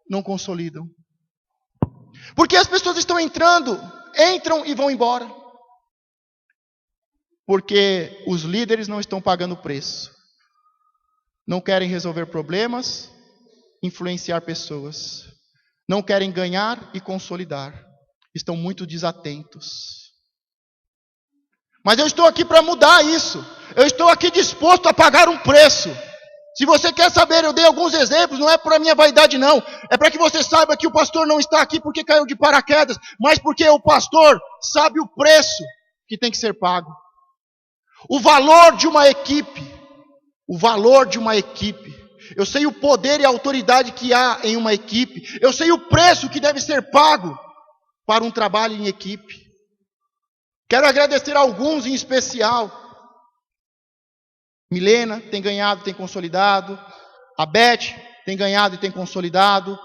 não consolidam. Porque as pessoas estão entram e vão embora. Porque os líderes não estão pagando preço. Não querem resolver problemas, influenciar pessoas. Não querem ganhar e consolidar. Estão muito desatentos. Mas eu estou aqui para mudar isso. Eu estou aqui disposto a pagar um preço. Se você quer saber, eu dei alguns exemplos, não é para minha vaidade não. É para que você saiba que o pastor não está aqui porque caiu de paraquedas, mas porque o pastor sabe o preço que tem que ser pago. O valor de uma equipe. O valor de uma equipe. Eu sei o poder e a autoridade que há em uma equipe. Eu sei o preço que deve ser pago para um trabalho em equipe. Quero agradecer a alguns em especial. Milena tem ganhado, tem consolidado. A Beth tem ganhado e tem consolidado.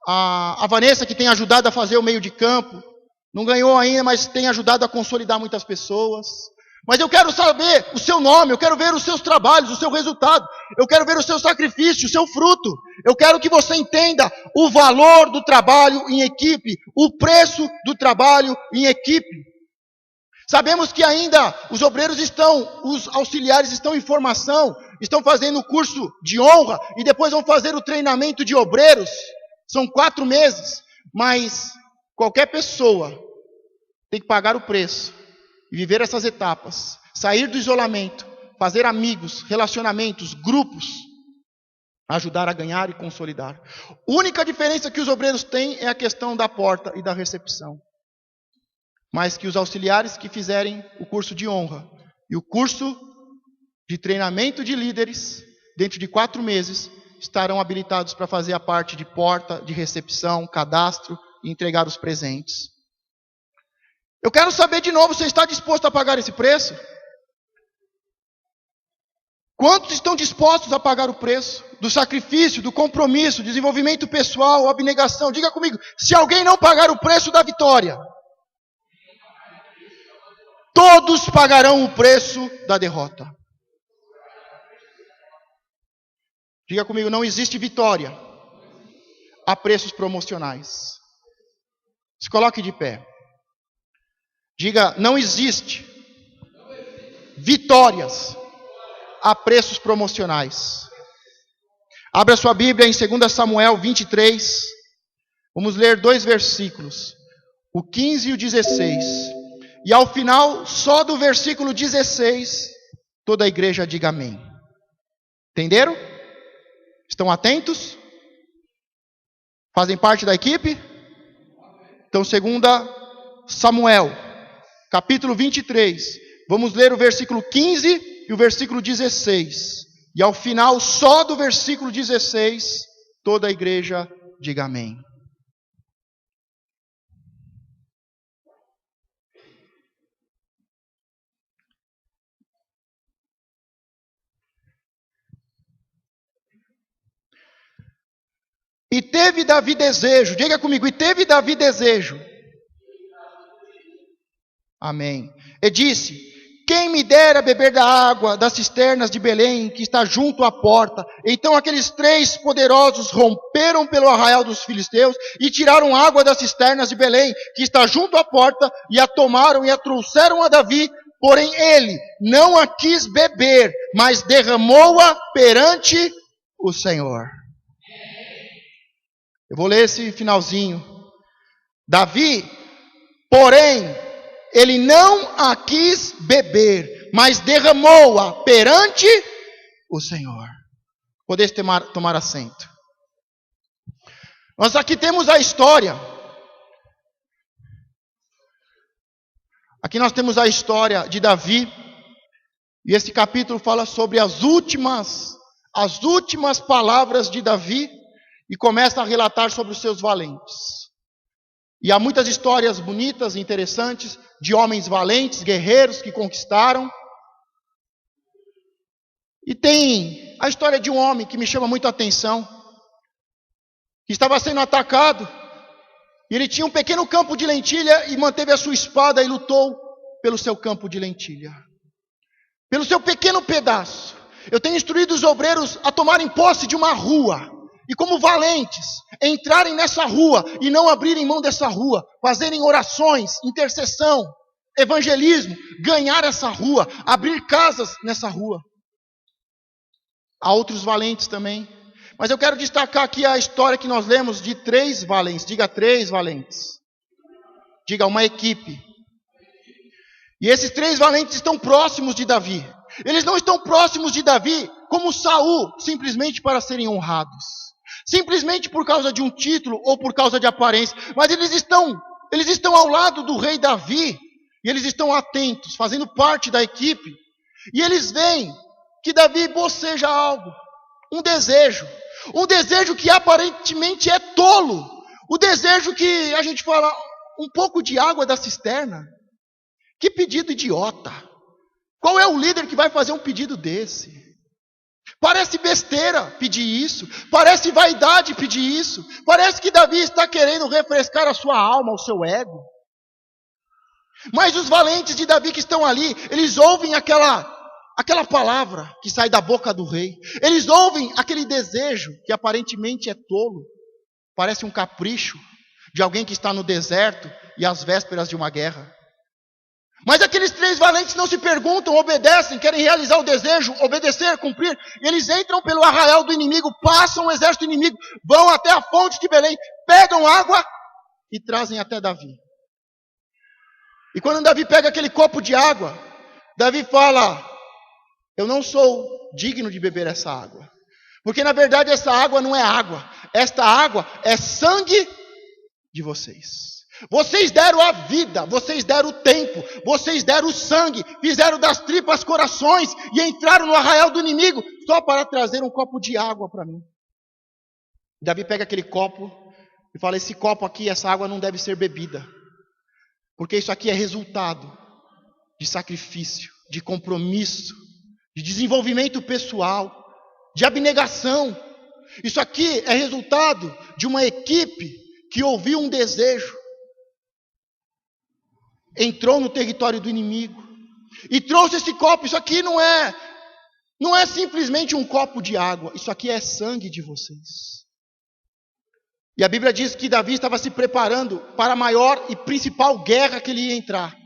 A Vanessa, que tem ajudado a fazer o meio de campo. Não ganhou ainda, mas tem ajudado a consolidar muitas pessoas. Mas eu quero saber o seu nome, eu quero ver os seus trabalhos, o seu resultado. Eu quero ver o seu sacrifício, o seu fruto. Eu quero que você entenda o valor do trabalho em equipe, o preço do trabalho em equipe. Sabemos que ainda os obreiros os auxiliares estão em formação, estão fazendo o curso de honra e depois vão fazer o treinamento de obreiros. São 4 meses, mas qualquer pessoa tem que pagar o preço e viver essas etapas, sair do isolamento, fazer amigos, relacionamentos, grupos, ajudar a ganhar e consolidar. A única diferença que os obreiros têm é a questão da porta e da recepção. Mas que os auxiliares que fizerem o curso de honra e o curso de treinamento de líderes, dentro de 4 meses, estarão habilitados para fazer a parte de porta, de recepção, cadastro e entregar os presentes. Eu quero saber de novo, você está disposto a pagar esse preço? Quantos estão dispostos a pagar o preço do sacrifício, do compromisso, desenvolvimento pessoal, abnegação? Diga comigo, se alguém não pagar o preço da vitória, todos pagarão o preço da derrota. Diga comigo, não existe vitória a preços promocionais. Se coloque de pé. Diga, não existe vitórias a preços promocionais. Abra sua Bíblia em 2 Samuel 23. Vamos ler 2 versículos, o 15 e o 16. E ao final, só do versículo 16, toda a igreja diga amém. Entenderam? Estão atentos? Fazem parte da equipe? Então, 2 Samuel, capítulo 23. Vamos ler o versículo 15 e o versículo 16. E ao final, só do versículo 16, toda a igreja diga amém. E teve Davi desejo, diga comigo, e teve Davi desejo. Amém. E disse, quem me dera beber da água das cisternas de Belém, que está junto à porta. Então aqueles 3 poderosos romperam pelo arraial dos filisteus e tiraram água das cisternas de Belém, que está junto à porta, e a tomaram e a trouxeram a Davi. Porém ele não a quis beber, mas derramou-a perante o Senhor. Eu vou ler esse finalzinho. Davi, porém, ele não a quis beber, mas derramou-a perante o Senhor. Podeis tomar assento. Nós aqui temos a história. Aqui nós temos a história de Davi. E esse capítulo fala sobre as últimas palavras de Davi. E começa a relatar sobre os seus valentes. E há muitas histórias bonitas e interessantes de homens valentes, guerreiros que conquistaram. E tem a história de um homem que me chama muito a atenção, que estava sendo atacado, e ele tinha um pequeno campo de lentilha e manteve a sua espada e lutou pelo seu campo de lentilha, pelo seu pequeno pedaço. Eu tenho instruído os obreiros a tomarem posse de uma rua, e como valentes, entrarem nessa rua e não abrirem mão dessa rua, fazerem orações, intercessão, evangelismo, ganhar essa rua, abrir casas nessa rua. Há outros valentes também. Mas eu quero destacar aqui a história que nós lemos de 3 valentes. Diga 3 valentes. Diga uma equipe. E esses 3 valentes estão próximos de Davi. Eles não estão próximos de Davi como Saul, simplesmente para serem honrados. Simplesmente por causa de um título ou por causa de aparência. Mas eles estão ao lado do rei Davi. E eles estão atentos, fazendo parte da equipe. E eles veem que Davi boceja algo. Um desejo. Um desejo que aparentemente é tolo. O desejo que a gente fala, um pouco de água da cisterna. Que pedido idiota. Qual é o líder que vai fazer um pedido desse? Parece besteira pedir isso. Parece vaidade pedir isso. Parece que Davi está querendo refrescar a sua alma, o seu ego. Mas os valentes de Davi que estão ali, eles ouvem aquela palavra que sai da boca do rei. Eles ouvem aquele desejo que aparentemente é tolo. Parece um capricho de alguém que está no deserto e às vésperas de uma guerra. Mas aqueles 3 valentes não se perguntam, obedecem, querem realizar o desejo, obedecer, cumprir. E eles entram pelo arraial do inimigo, passam o exército inimigo, vão até a fonte de Belém, pegam água e trazem até Davi. E quando Davi pega aquele copo de água, Davi fala, eu não sou digno de beber essa água. Porque na verdade essa água não é água. Esta água é sangue de vocês. Vocês deram a vida, vocês deram o tempo, vocês deram o sangue, fizeram das tripas corações e entraram no arraial do inimigo só para trazer um copo de água para mim. Davi pega aquele copo e fala, esse copo aqui, essa água não deve ser bebida. Porque isso aqui é resultado de sacrifício, de compromisso, de desenvolvimento pessoal, de abnegação. Isso aqui é resultado de uma equipe que ouviu um desejo, entrou no território do inimigo e trouxe esse copo. Isso aqui não é simplesmente um copo de água, isso aqui é sangue de vocês. E a Bíblia diz que Davi estava se preparando para a maior e principal guerra que ele ia entrar.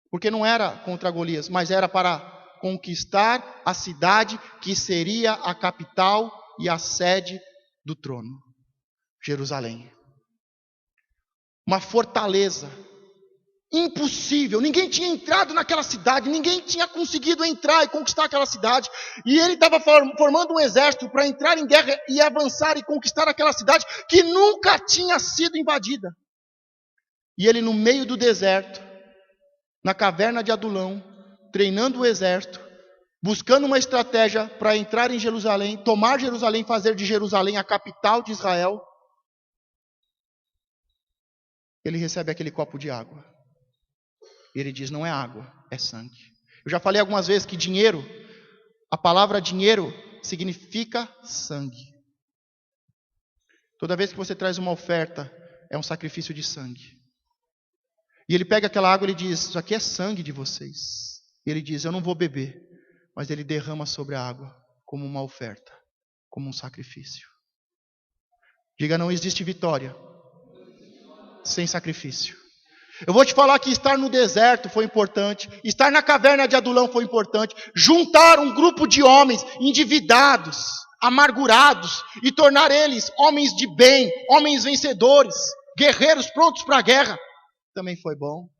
Porque não era contra Golias, mas era para conquistar a cidade que seria a capital e a sede do trono, Jerusalém. Uma fortaleza impossível, ninguém tinha entrado naquela cidade, ninguém tinha conseguido entrar e conquistar aquela cidade, e ele estava formando um exército para entrar em guerra e avançar e conquistar aquela cidade que nunca tinha sido invadida. E ele no meio do deserto, na caverna de Adulão, treinando o exército, buscando uma estratégia para entrar em Jerusalém, tomar Jerusalém, fazer de Jerusalém a capital de Israel, ele recebe aquele copo de água. E ele diz, não é água, é sangue. Eu já falei algumas vezes que dinheiro, a palavra dinheiro significa sangue. Toda vez que você traz uma oferta, é um sacrifício de sangue. E ele pega aquela água e ele diz, isso aqui é sangue de vocês. E ele diz, eu não vou beber. Mas ele derrama sobre a água, como uma oferta, como um sacrifício. Diga, não existe vitória sem sacrifício. Eu vou te falar que estar no deserto foi importante, estar na caverna de Adulão foi importante, juntar um grupo de homens endividados, amargurados, e tornar eles homens de bem, homens vencedores, guerreiros prontos para a guerra, também foi bom.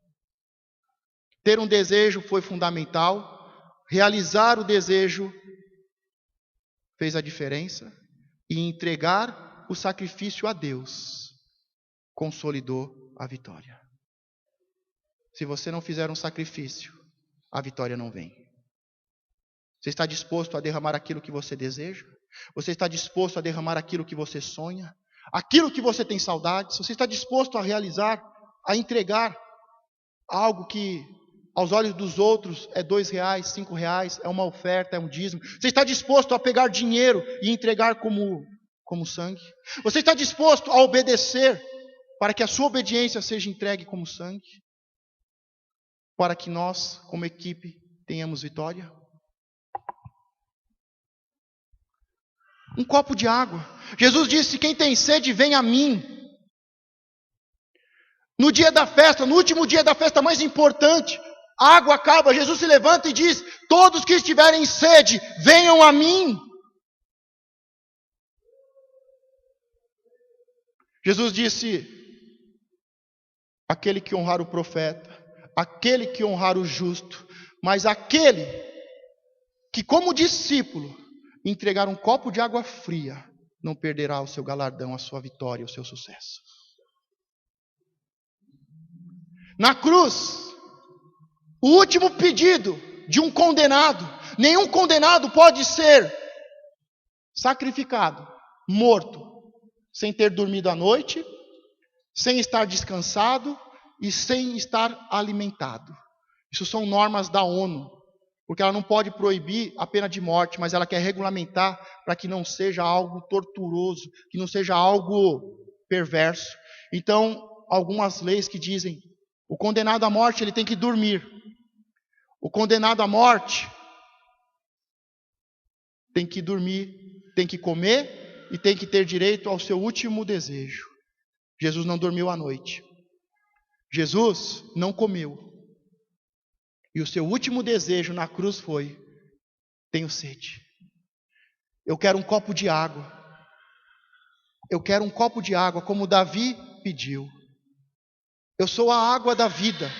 Ter um desejo foi fundamental, realizar o desejo fez a diferença, e entregar o sacrifício a Deus consolidou a vitória. Se você não fizer um sacrifício, a vitória não vem. Você está disposto a derramar aquilo que você deseja? Você está disposto a derramar aquilo que você sonha? Aquilo que você tem saudades? Você está disposto a realizar, a entregar algo que aos olhos dos outros é R$2, R$5, é uma oferta, é um dízimo? Você está disposto a pegar dinheiro e entregar como sangue? Você está disposto a obedecer para que a sua obediência seja entregue como sangue? Para que nós, como equipe, tenhamos vitória? Um copo de água. Jesus disse, quem tem sede, vem a mim. No dia da festa, no último dia da festa mais importante, a água acaba, Jesus se levanta e diz, todos que estiverem sede, venham a mim. Jesus disse, aquele que honrar o profeta, aquele que honrar o justo, mas aquele que como discípulo entregar um copo de água fria, não perderá o seu galardão, a sua vitória, o seu sucesso. Na cruz, o último pedido de um condenado, nenhum condenado pode ser sacrificado, morto, sem ter dormido a noite, sem estar descansado e sem estar alimentado. Isso são normas da ONU, porque ela não pode proibir a pena de morte, mas ela quer regulamentar para que não seja algo torturoso, que não seja algo perverso. Então, algumas leis que dizem, o condenado à morte ele tem que dormir. O condenado à morte tem que dormir, tem que comer e tem que ter direito ao seu último desejo. Jesus não dormiu à noite. Jesus não comeu. E o seu último desejo na cruz foi, tenho sede. Eu quero um copo de água. Eu quero um copo de água, como Davi pediu. Eu sou a água da vida.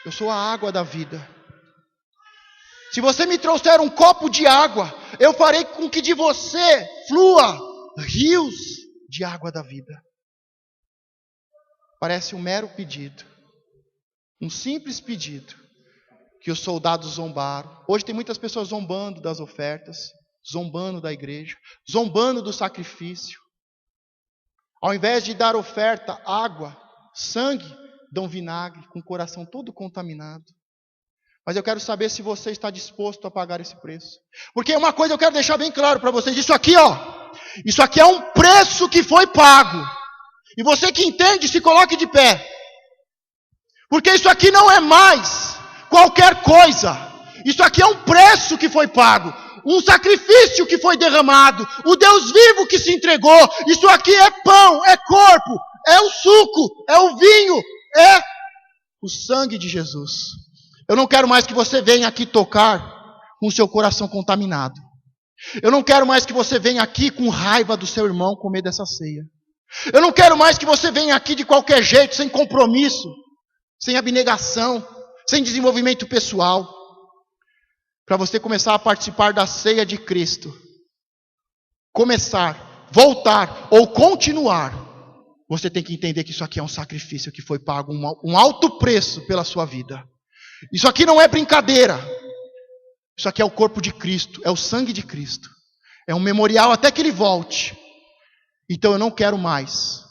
Eu sou a água da vida. Se você me trouxer um copo de água, eu farei com que de você flua rios de água da vida. Parece um mero pedido. Um simples pedido que os soldados zombaram. Hoje tem muitas pessoas zombando das ofertas, zombando da igreja, zombando do sacrifício. Ao invés de dar oferta, água, sangue, dão vinagre, com o coração todo contaminado. Mas eu quero saber se você está disposto a pagar esse preço. Porque uma coisa eu quero deixar bem claro para vocês. Isso aqui é um preço que foi pago. E você que entende, se coloque de pé. Porque isso aqui não é mais qualquer coisa. Isso aqui é um preço que foi pago. Um sacrifício que foi derramado. O Deus vivo que se entregou. Isso aqui é pão, é corpo, é o suco, é o vinho, é o sangue de Jesus. Eu não quero mais que você venha aqui tocar com o seu coração contaminado. Eu não quero mais que você venha aqui com raiva do seu irmão comer dessa ceia. Eu não quero mais que você venha aqui de qualquer jeito, sem compromisso, sem abnegação, sem desenvolvimento pessoal. Para você começar a participar da ceia de Cristo. Começar, voltar ou continuar. Você tem que entender que isso aqui é um sacrifício que foi pago, um alto preço pela sua vida. Isso aqui não é brincadeira. Isso aqui é o corpo de Cristo, é o sangue de Cristo. É um memorial até que Ele volte. Então eu não quero mais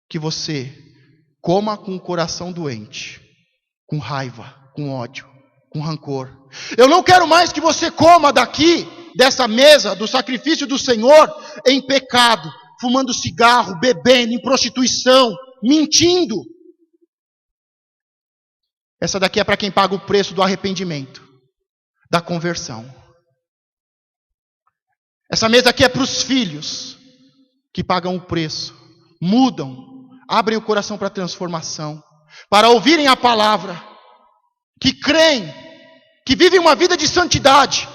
que você coma com o coração doente, com raiva, com ódio, com rancor. Eu não quero mais que você coma daqui, dessa mesa, do sacrifício do Senhor, em pecado, fumando cigarro, bebendo, em prostituição, mentindo. Essa daqui é para quem paga o preço do arrependimento, da conversão. Essa mesa aqui é para os filhos que pagam o preço, mudam, abrem o coração para a transformação, para ouvirem a palavra, que creem, que vivem uma vida de santidade,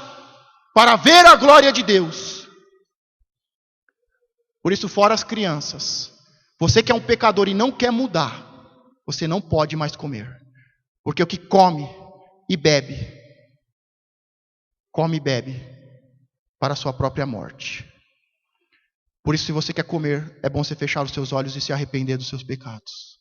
para ver a glória de Deus. Por isso, fora as crianças, você que é um pecador e não quer mudar, você não pode mais comer. Porque o que come e bebe para a sua própria morte. Por isso, se você quer comer, é bom você fechar os seus olhos e se arrepender dos seus pecados.